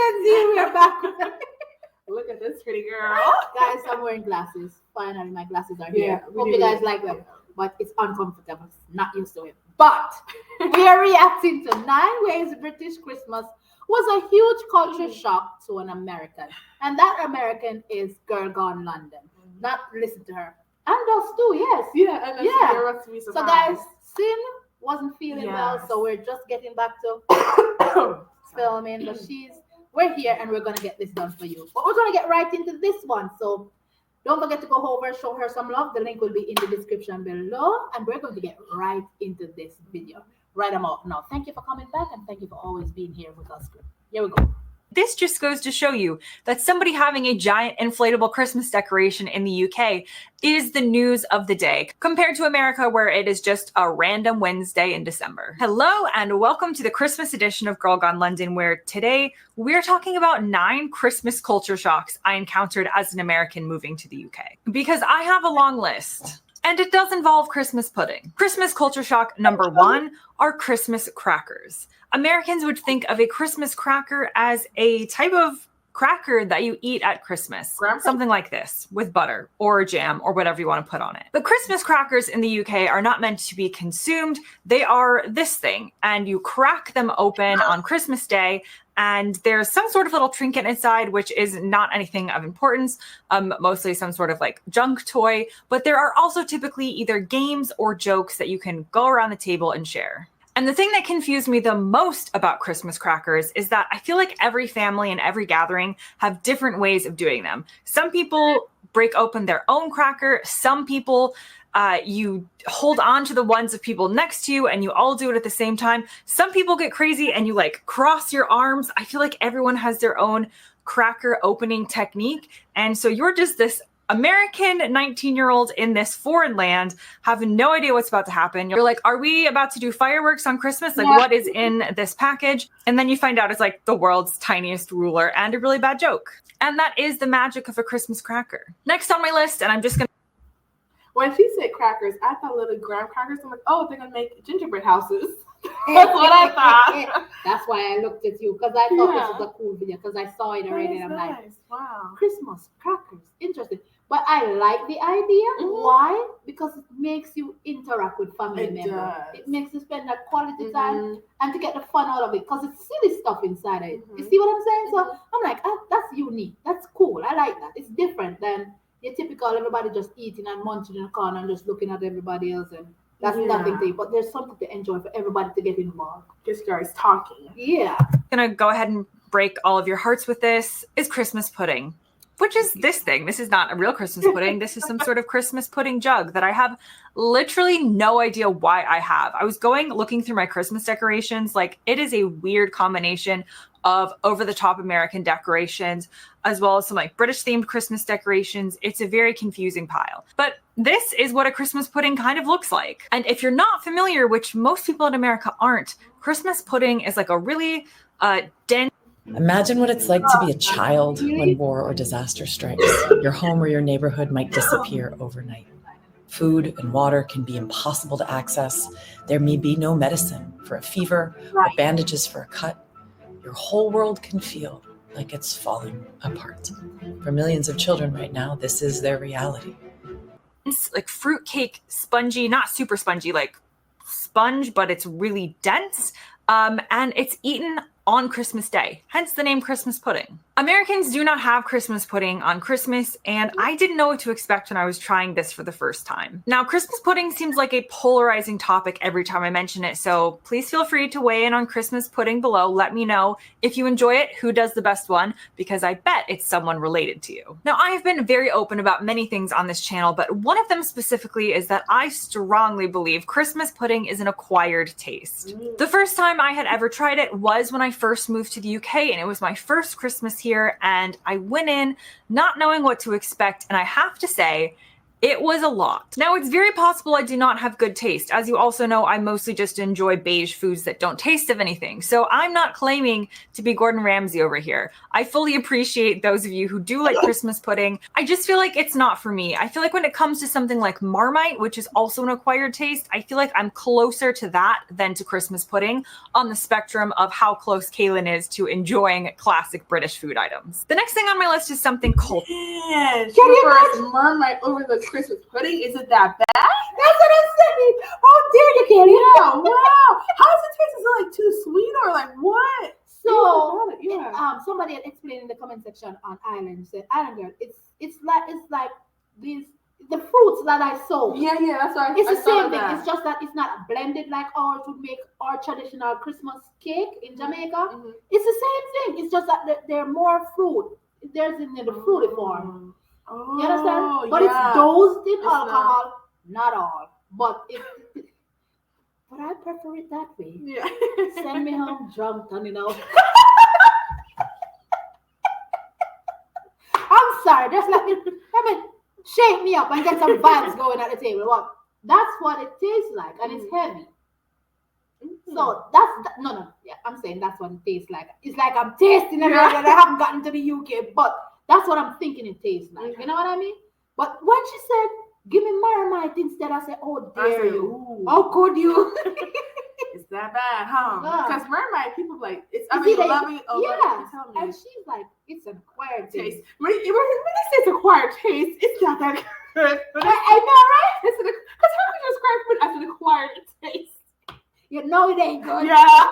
Gen Z, we're back. Look at this pretty girl. Guys, I'm wearing glasses. Finally, my glasses are here. Yeah, Hope you guys like them. But it's uncomfortable. Not used to it. But we are reacting to 9 Ways British Christmas was a huge culture shock to an American. And that American is Girl Gone London. Not listen to her. And us too, yes. Yeah, and Yeah. To So guys, Sin wasn't feeling well, so we're just getting back to filming. But we're here and we're gonna get this done for you. But we're gonna get right into this one. So don't forget to go over, show her some love. The link will be in the description below, and we're going to get right into this video. Right about now. Thank you for coming back, and thank you for always being here with us. Here we go. This just goes to show you that somebody having a giant inflatable Christmas decoration in the UK is the news of the day, compared to America, where it is just a random Wednesday in December. Hello, and welcome to the Christmas edition of Girl Gone London, where today we're talking about 9 Christmas culture shocks I encountered as an American moving to the UK. Because I have a long list. And it does involve Christmas pudding. Christmas culture shock number 1 are Christmas crackers. Americans would think of a Christmas cracker as a type of cracker that you eat at Christmas. Something like this, with butter or jam or whatever you want to put on it. But Christmas crackers in the UK are not meant to be consumed. They are this thing, and you crack them open on Christmas Day, and there's some sort of little trinket inside, which is not anything of importance, mostly some sort of like junk toy. But there are also typically either games or jokes that you can go around the table and share. And the thing that confused me the most about Christmas crackers is that I feel like every family and every gathering have different ways of doing them. Some people break open their own cracker. Some people, you hold on to the ones of people next to you and you all do it at the same time. Some people get crazy and you like cross your arms. I feel like everyone has their own cracker opening technique. And so you're just this American 19-year-old in this foreign land, have no idea what's about to happen. You're like, are we about to do fireworks on Christmas? Like, what is in this package? And then you find out it's like the world's tiniest ruler and a really bad joke. And that is the magic of a Christmas cracker. Next on my list, and I'm just gonna... When she said crackers, I thought little graham crackers. I'm like, oh, they're gonna make gingerbread houses. That's what I thought. That's why I looked at you, because I thought this was a cool video, because I saw it already and I'm like, wow, Christmas crackers, interesting. But I like the idea. Why? Because it makes you interact with family members. It makes you spend that quality time and to get the fun out of it, because it's silly stuff inside of it. You see what I'm saying? So I'm like, that's unique. That's cool. I like that. It's different than your typical everybody just eating and munching in the corner and just looking at everybody else, and that's nothing to you. But there's something to enjoy for everybody to get involved. This guy's talking. Yeah. I'm gonna go ahead and break all of your hearts with this, is Christmas pudding. Which is this thing. This is not a real Christmas pudding. This is some sort of Christmas pudding jug that I have literally no idea why I have. I was looking through my Christmas decorations. Like, it is a weird combination of over-the-top American decorations, as well as some like British-themed Christmas decorations. It's a very confusing pile. But this is what a Christmas pudding kind of looks like. And if you're not familiar, which most people in America aren't, Christmas pudding is like a really dense... Imagine what it's like to be a child when war or disaster strikes. Your home or your neighborhood might disappear overnight. Food and water can be impossible to access. There may be no medicine for a fever or bandages for a cut. Your whole world can feel like it's falling apart. For millions of children right now, this is their reality. It's like fruitcake, spongy, not super spongy, like sponge, but it's really dense. And it's eaten on Christmas Day, hence the name Christmas pudding. Americans do not have Christmas pudding on Christmas, and I didn't know what to expect when I was trying this for the first time. Now, Christmas pudding seems like a polarizing topic every time I mention it, so please feel free to weigh in on Christmas pudding below. Let me know if you enjoy it, who does the best one, because I bet it's someone related to you. Now, I have been very open about many things on this channel, but one of them specifically is that I strongly believe Christmas pudding is an acquired taste. The first time I had ever tried it was when I first moved to the UK, and it was my first Christmas here, and I went in not knowing what to expect, and I have to say, It was a lot. Now, it's very possible I do not have good taste. As you also know, I mostly just enjoy beige foods that don't taste of anything. So I'm not claiming to be Gordon Ramsay over here. I fully appreciate those of you who do like Christmas pudding. I just feel like it's not for me. I feel like when it comes to something like Marmite, which is also an acquired taste, I feel like I'm closer to that than to Christmas pudding on the spectrum of how close Kaylin is to enjoying classic British food items. The next thing on my list is something cultural. Yeah, she Marmite over the Christmas pudding. Is it that bad? That's what I'm saying. Oh, dear, you can't eat Yeah, wow. How does it taste? Is it like too sweet or like what? So, Yeah. somebody had explained in the comment section on Island, said, Island Girl, it's like these the fruits that I sold. Yeah, that's right. It's the same thing. It's just that it's not blended like ours would make our traditional Christmas cake in Jamaica. Mm-hmm. It's the same thing. It's just that they're more fruit. There's in the fruity form. Oh, You understand? But yeah. it's dosed in alcohol. Not all. But I prefer it that way. Yeah. Send me home drunk, and I'm sorry. Just shake me up and get some vibes going at the table. What? That's what it tastes like, and it's heavy. So no. Yeah, I'm saying that's what it tastes like. It's like I'm tasting it and I haven't gotten to the UK, but that's what I'm thinking it tastes like. Mm-hmm. You know what I mean? But when she said, "Give me Marmite instead," I said, "Oh, dare you? Ooh. How could you?" It's that bad, huh? Because Marmite, people like it's. I You mean, see, love it. Oh, yeah, tell me. and she's like, "It's an acquired taste." When they say it's acquired taste, it's not that good. I know, right? Because how could you describe food as an acquired taste? You know it ain't good. Yeah.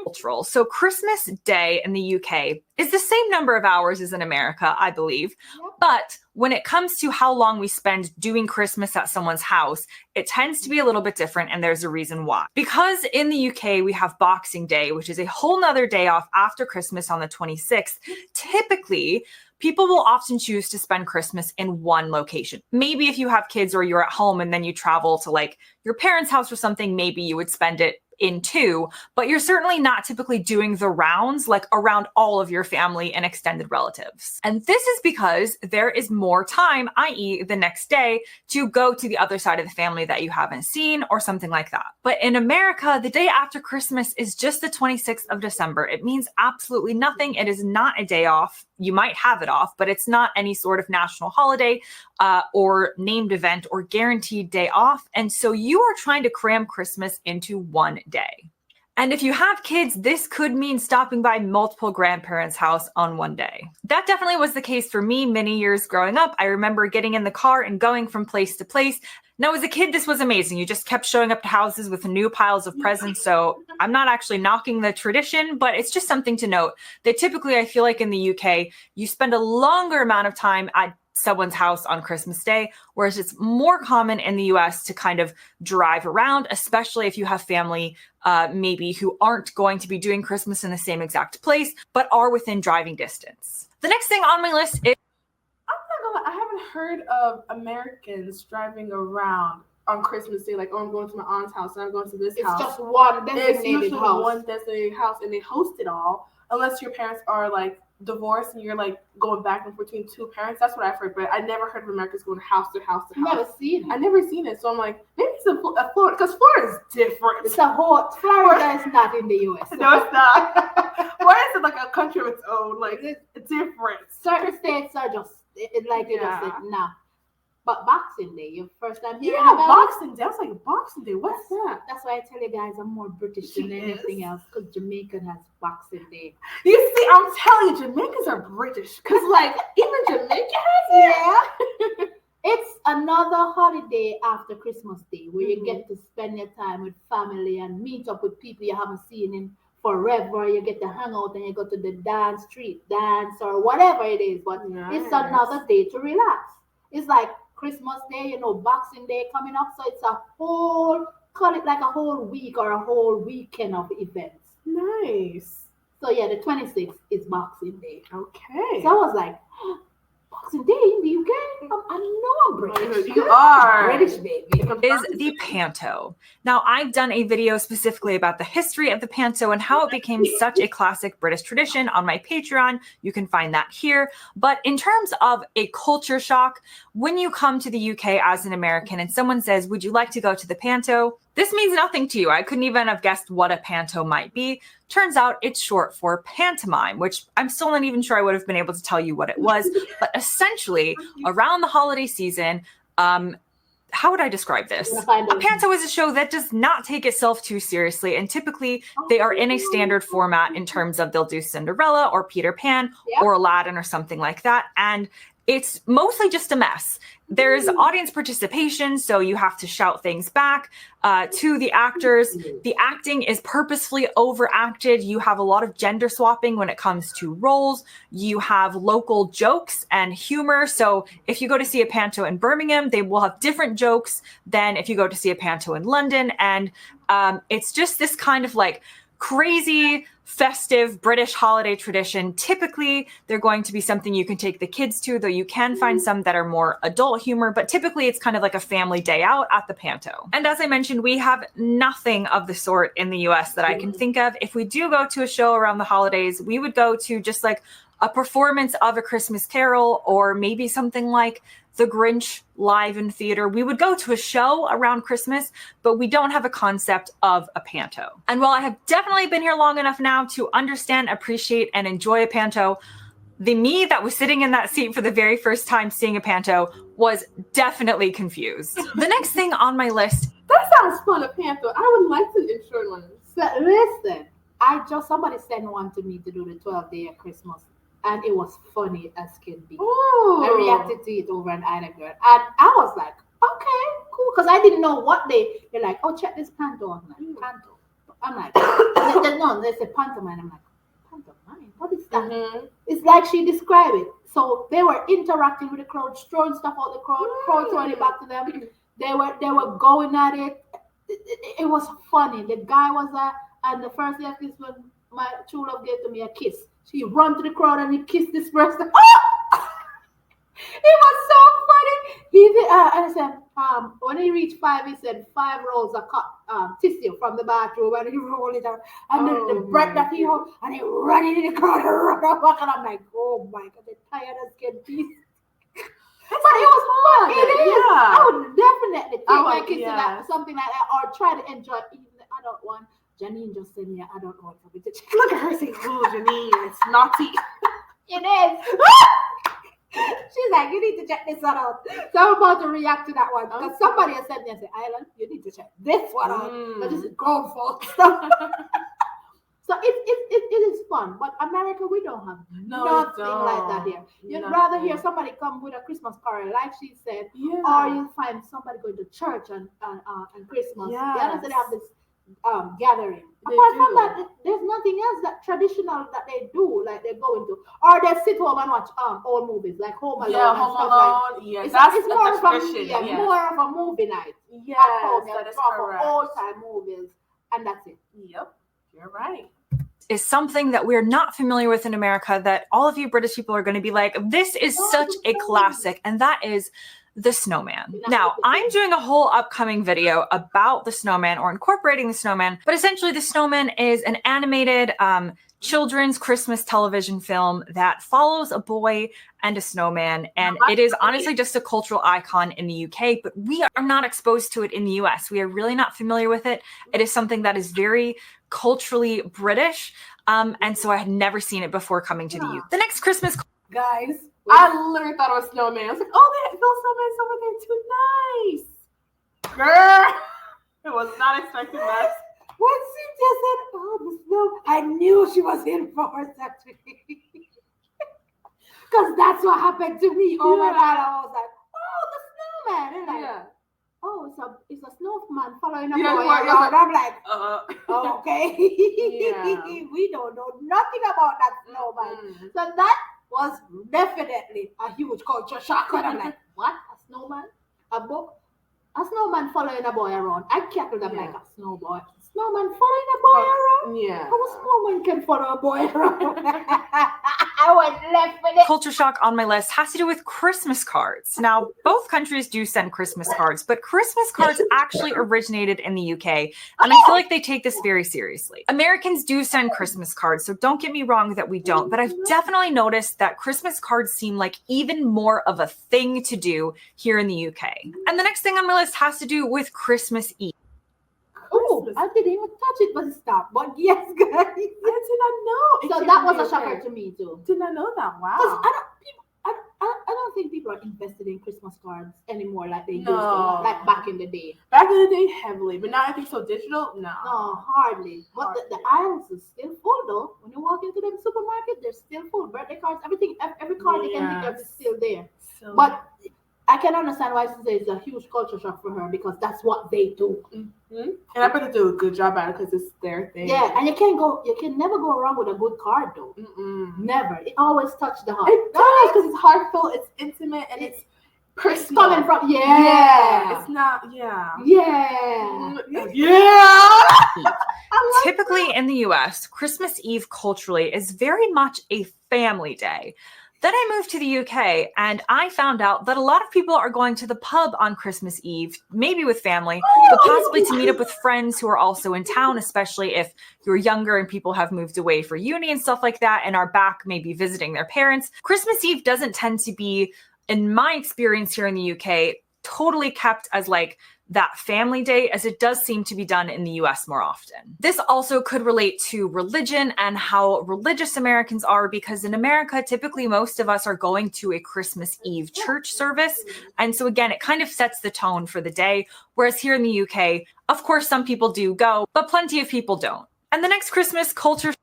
Cultural. So Christmas Day in the UK is the same number of hours as in America, I believe. Yep. But when it comes to how long we spend doing Christmas at someone's house, it tends to be a little bit different, and there's a reason why. Because in the UK, we have Boxing Day, which is a whole nother day off after Christmas on the 26th. Typically, people will often choose to spend Christmas in one location. Maybe if you have kids or you're at home and then you travel to like your parents' house or something, maybe you would spend it in two, but you're certainly not typically doing the rounds like around all of your family and extended relatives. And this is because there is more time, i.e. the next day, to go to the other side of the family that you haven't seen or something like that. But in America, the day after Christmas is just the 26th of December. It means absolutely nothing. It is not a day off. You might have it off, but it's not any sort of national holiday or named event or guaranteed day off. And so you are trying to cram Christmas into one day. And if you have kids, this could mean stopping by multiple grandparents' house on one day. That definitely was the case for me many years growing up. I remember getting in the car and going from place to place. Now, as a kid, this was amazing. You just kept showing up to houses with new piles of presents. So I'm not actually knocking the tradition, but it's just something to note that typically I feel like in the UK, you spend a longer amount of time at someone's house on Christmas Day, whereas it's more common in the US to kind of drive around, especially if you have family maybe who aren't going to be doing Christmas in the same exact place, but are within driving distance. The next thing on my list is I haven't heard of Americans driving around on Christmas Day, like, oh, I'm going to my aunt's house and I'm going to this house. It's just one There's designated usually house. one designated house, and they host it all, unless your parents are like divorced and you're like going back and forth between two parents. That's what I've heard, but I never heard of Americans going house to house to house. Never seen it. I never seen it, so I'm like, maybe it's a Florida, because Florida is different. It's a whole Florida is not in the US. No, it's not. Florida is like a country of its own. Like, it's different. Certain states are just like you just said, nah. But Boxing Day, your first time hearing Yeah, about Boxing Day. I was like, Boxing Day, what's that? That's why I tell you guys I'm more British than anything else, because Jamaica has Boxing Day. You see, I'm telling you, Jamaicans are British. Because, like, even Jamaica has it. Yeah. It's another holiday after Christmas Day where you get to spend your time with family and meet up with people you haven't seen in forever. You get to hang out and you go to the street dance or whatever it is. But it's another day to relax. It's like Christmas Day, Boxing Day coming up. So it's call it like a whole week or a whole weekend of events. Nice. So yeah, the 26th is Boxing Day. Okay. So I was like, Boxing Day in the UK? I know I'm British. You are. British, baby. Is the panto. Now, I've done a video specifically about the history of the panto and how it became such a classic British tradition on my Patreon. You can find that here. But in terms of a culture shock, when you come to the UK as an American and someone says, would you like to go to the panto? This means nothing to you. I couldn't even have guessed what a panto might be. Turns out it's short for pantomime, which I'm still not even sure I would have been able to tell you what it was. But essentially, around the holiday season, how would I describe this? A panto is a show that does not take itself too seriously, and typically they are in a standard format in terms of they'll do Cinderella or Peter Pan or Aladdin or something like that, and it's mostly just a mess. There's audience participation, so you have to shout things back to the actors. The acting is purposefully overacted. You have a lot of gender swapping when it comes to roles. You have local jokes and humor. So if you go to see a panto in Birmingham, they will have different jokes than if you go to see a panto in London. And it's just this kind of like crazy, festive British holiday tradition. Typically, they're going to be something you can take the kids to, though you can find some that are more adult humor, but typically it's kind of like a family day out at the panto. And as I mentioned, we have nothing of the sort in the US that I can think of. If we do go to a show around the holidays, we would go to just like a performance of A Christmas Carol or maybe something like The Grinch live in theater. We would go to a show around Christmas, but we don't have a concept of a panto. And while I have definitely been here long enough now to understand, appreciate, and enjoy a panto, the me that was sitting in that seat for the very first time seeing a panto was definitely confused. The next thing on my list. That sounds fun, a panto. I would like to enjoy one. So, listen, somebody sent one to me to do the 12th day of Christmas. And it was funny as can be. Ooh. I reacted to it over an Island Girl. And I was like, okay, cool. Because I didn't know what they're like, oh, check this panto. I'm like, panto. I'm like, no, there's a pantomime. I'm like, pantomime? What is that? Mm-hmm. It's like she described it. So they were interacting with the crowd, throwing stuff out the crowd throwing it back to them. They were going at it. It was funny. The guy was and the first day of this when my true love gave to me a kiss. She ran to the crowd and he kissed this person. Oh! It was so funny. And I said, when he reached 5, he said 5 rolls of tissue from the bathroom and he rolled it out. And the bread that he held, and he ran into the crowd and ran back. And I'm like, oh my God, they're tired as can be. But it was fun. It is. Yeah. I would definitely take my kids to that, something like that, or try to enjoy even the adult one. Janine just sent me, I don't know what for me to check. Look at her saying, oh, Janine, it's naughty. It is. She's like, you need to check this one out. So I'm about to react to that one. Because somebody has sent me and said, Island, you need to check this one out. But this is grown folks. So it is fun. But America, we don't have nothing like that here. You'd rather hear somebody come with a Christmas carol, like she said, or you find somebody going to church on Christmas. Yes. The others, they have this gathering. Apart from that, there's nothing else that traditional that they do, like they're going to, or they sit home and watch old movies like Home Alone. Yeah, Home Alone. It's more of more of a movie night. Yes, that is correct. Old time movies, and that's it. Yep, you're right. Is something that we're not familiar with in America that all of you British people are going to be like, this is such a classic, and that is the Snowman. Now, I'm doing a whole upcoming video about the Snowman or incorporating the Snowman, but essentially the Snowman is an animated children's Christmas television film that follows a boy and a snowman, and it is honestly just a cultural icon in the UK, but we are not exposed to it in the US. We are really not familiar with it. It is something that is very culturally British, and so I had never seen it before coming to the UK. The next Christmas... Guys, I literally thought it was Snowman. I was like, oh, those snowman's over there too nice. Girl, it was not expecting that. When Cynthia said, oh, the snow, I knew she was in for something. Because that's what happened to me. Oh my God, I was like, oh, the snowman. And like, oh, it's a snowman following a boy around. I'm like, oh, okay. We don't know nothing about that snowman. So that was definitely a huge culture shock. And I'm like, what? A snowman? A snowman following a boy around. I cackled them like a snowboy. Snowman following a boy around? Yeah. How a snowman can follow a boy around? I I went left with it. Culture shock on my list has to do with Christmas cards. Now, both countries do send Christmas cards, but Christmas cards actually originated in the UK, and I feel like they take this very seriously. Americans do send Christmas cards, so don't get me wrong that we don't, but I've definitely noticed that Christmas cards seem like even more of a thing to do here in the UK. And the next thing on my list has to do with Christmas Eve. Oh, I didn't even touch it, but it stopped. But yes, guys. I did not know. So that was a shocker to me too. Did not know that. Wow. I don't think people are invested in Christmas cards anymore like they used to, like back in the day. Back in the day, heavily, but now I think so digital. No, hardly. But the aisles are still full though. When you walk into the supermarket, they're still full. Birthday cards, everything, every card you can think of is still there. But I can understand why she says it's a huge culture shock for her because that's what they do. Mm-hmm. And I bet they do a good job at it because it's their thing. Yeah, and you can never go wrong with a good card though. Mm-mm. Never. It always touches the heart. It does because it's heartfelt, it's intimate, and it's personal. It's coming from It's not Typically in the US, Christmas Eve culturally is very much a family day. Then I moved to the UK and I found out that a lot of people are going to the pub on Christmas Eve, maybe with family, but possibly to meet up with friends who are also in town, especially if you're younger and people have moved away for uni and stuff like that and are back maybe visiting their parents. Christmas Eve doesn't tend to be, in my experience here in the UK, totally kept as like that family day as it does seem to be done in the US more often. This also could relate to religion and how religious Americans are, because in America, typically most of us are going to a Christmas Eve church service. And so again, it kind of sets the tone for the day. Whereas here in the UK, of course, some people do go, but plenty of people don't. And the next Christmas culture.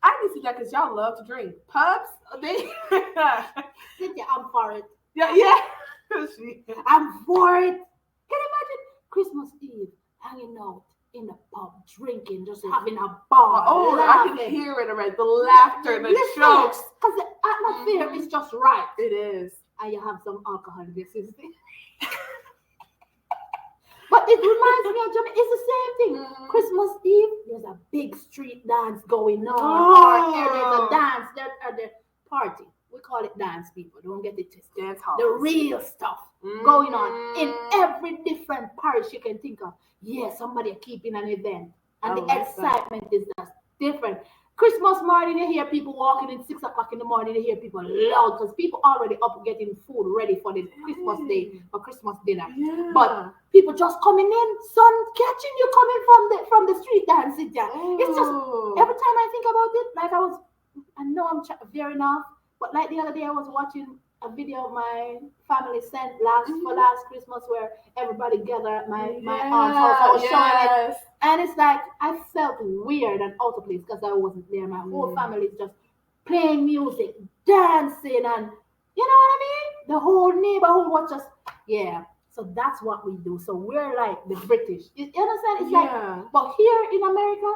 I can see that because y'all love to drink. Pubs? I'm for it. Yeah. I'm for it. Can you imagine Christmas Eve hanging out in the pub, drinking, just having a bar? Oh, laughing. I can hear it already. The laughter, the jokes. Because the atmosphere is just right. It is. And you have some alcohol in this, isn't it? But it reminds me of Jamaica. It's the same thing. Christmas Eve, there's a big street dance going on. Or there's a dance, there's a party. We call it dance, people. Don't get it twisted. Dance hall. The real stuff going on in every different parish you can think of. Yeah, somebody keeping an event. And the excitement is just different. Christmas morning, you hear people walking in 6 o'clock in the morning, you hear people loud because people already up getting food ready for the Christmas day or Christmas dinner. Yeah. But people just coming in, sun catching you coming from the street dancing. It's just, every time I think about it, like I know I'm veering off, but like the other day I was watching a video my family sent last Christmas where everybody gathered at my aunt's house. I was showing it. And it's like, I felt weird and out of place because I wasn't there. My whole family is just playing music, dancing, and you know what I mean? The whole neighborhood was just, So that's what we do. So we're like the British. You understand? It's like, but here in America,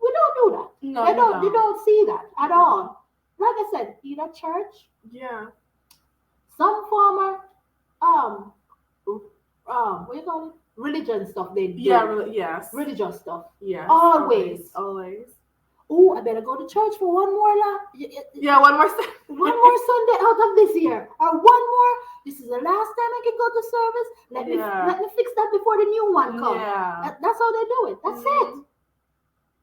we don't do that. No, you don't see that at all. Like I said, either church, some former, what do you call it? Religion stuff they do. Religious stuff. Yeah. Always. Oh, I better go to church for one more one more Sunday out of this year. Or one more. This is the last time I can go to service. Let me fix that before the new one comes. Yeah. That's how they do it. That's it.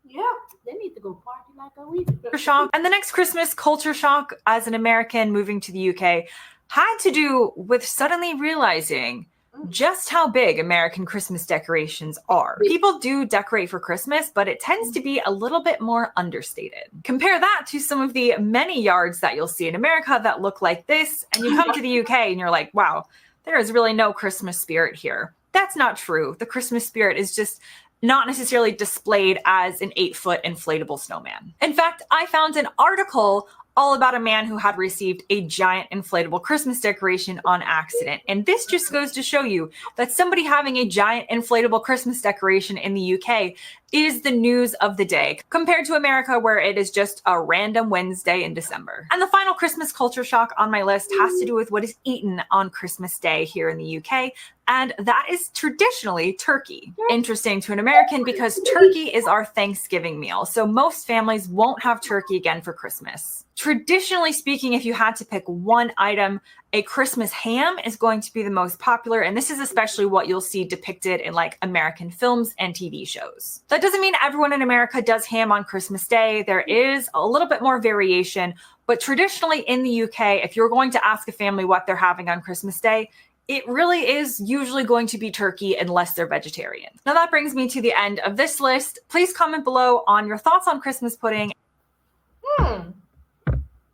Yeah, they need to go party like a week. Shock. And the next Christmas culture shock as an American moving to the UK had to do with suddenly realizing just how big American Christmas decorations are. People do decorate for Christmas, but it tends to be a little bit more understated. Compare that to some of the many yards that you'll see in America that look like this, and you come to the UK and you're like, wow, there is really no Christmas spirit here. That's not true. The Christmas spirit is just not necessarily displayed as an 8-foot inflatable snowman. In fact, I found an article all about a man who had received a giant inflatable Christmas decoration on accident. And this just goes to show you that somebody having a giant inflatable Christmas decoration in the UK is the news of the day, compared to America where it is just a random Wednesday in December. And the final Christmas culture shock on my list has to do with what is eaten on Christmas Day here in the UK, and that is traditionally turkey. Interesting to an American because turkey is our Thanksgiving meal, so most families won't have turkey again for Christmas. Traditionally speaking, if you had to pick one item, a Christmas ham is going to be the most popular, and this is especially what you'll see depicted in like American films and TV shows. That doesn't mean everyone in America does ham on Christmas Day. There is a little bit more variation, but traditionally in the UK, if you're going to ask a family what they're having on Christmas Day, it really is usually going to be turkey unless they're vegetarian. Now that brings me to the end of this list. Please comment below on your thoughts on Christmas pudding.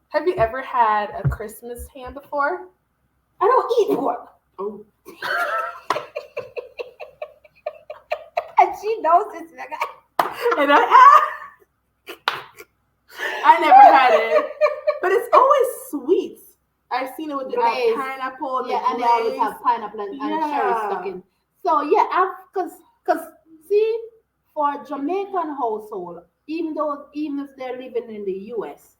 Have you ever had a Christmas ham before? I don't eat pork. Oh. And she knows this. And I never had it, but it's always sweet. I've seen it with the pineapple and and they always have pineapple and cherry stuck in. So because see, for a Jamaican household, even if they're living in the US,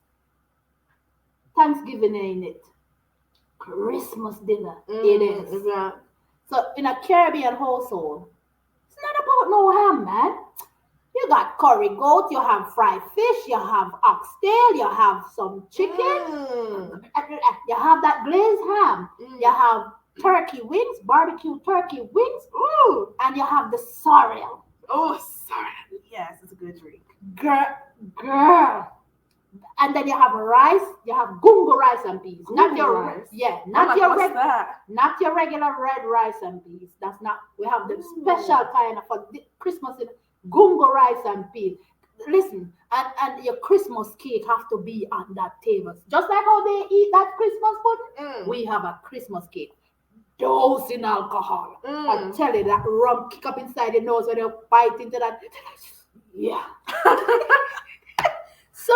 Thanksgiving ain't it. Christmas dinner, it is. Yeah. So in a Caribbean household, it's not about no ham, man. You got curry goat, you have fried fish, you have oxtail, you have some chicken, you have that glazed ham, you have turkey wings, barbecue turkey wings, and you have the sorrel. Oh, sorrel. Yes, it's a good drink. Girl. And then you have rice, you have gungo rice and peas. Not your rice. Yeah, not Not your regular red rice and peas. That's not. We have the special kind of for Christmas gungo rice and peas. Listen, and your Christmas cake have to be on that table. Just like how they eat that Christmas pudding, we have a Christmas cake. Dose in alcohol. I tell you, that rum kick up inside your nose when you bite into that. Yeah. So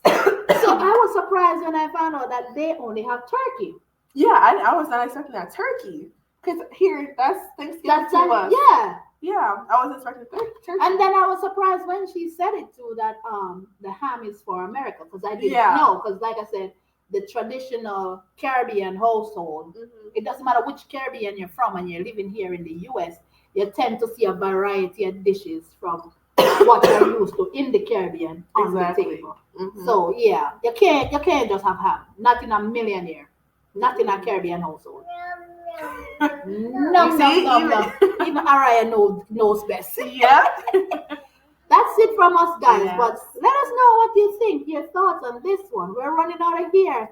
I was surprised when I found out that they only have turkey. Yeah, I was not expecting that turkey. Because here, that's Thanksgiving to us. Yeah. Yeah, I was expecting turkey. And then I was surprised when she said it too, that the ham is for America. Because I didn't know. Because like I said, the traditional Caribbean household, it doesn't matter which Caribbean you're from and you're living here in the US, you tend to see a variety of dishes from what you're used to in the Caribbean on the table. So yeah, you can't just have ham. Not in a millionaire, not in a Caribbean household. No. Even Araya knows best. Yeah. That's it from us, guys. Yes. But let us know what you think, your thoughts on this one. We're running out of here.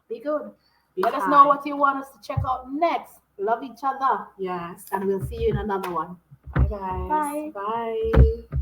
Be good. Let us know what you want us to check out next. Love each other. Yes. And we'll see you in another one. Bye, guys. Bye. Bye.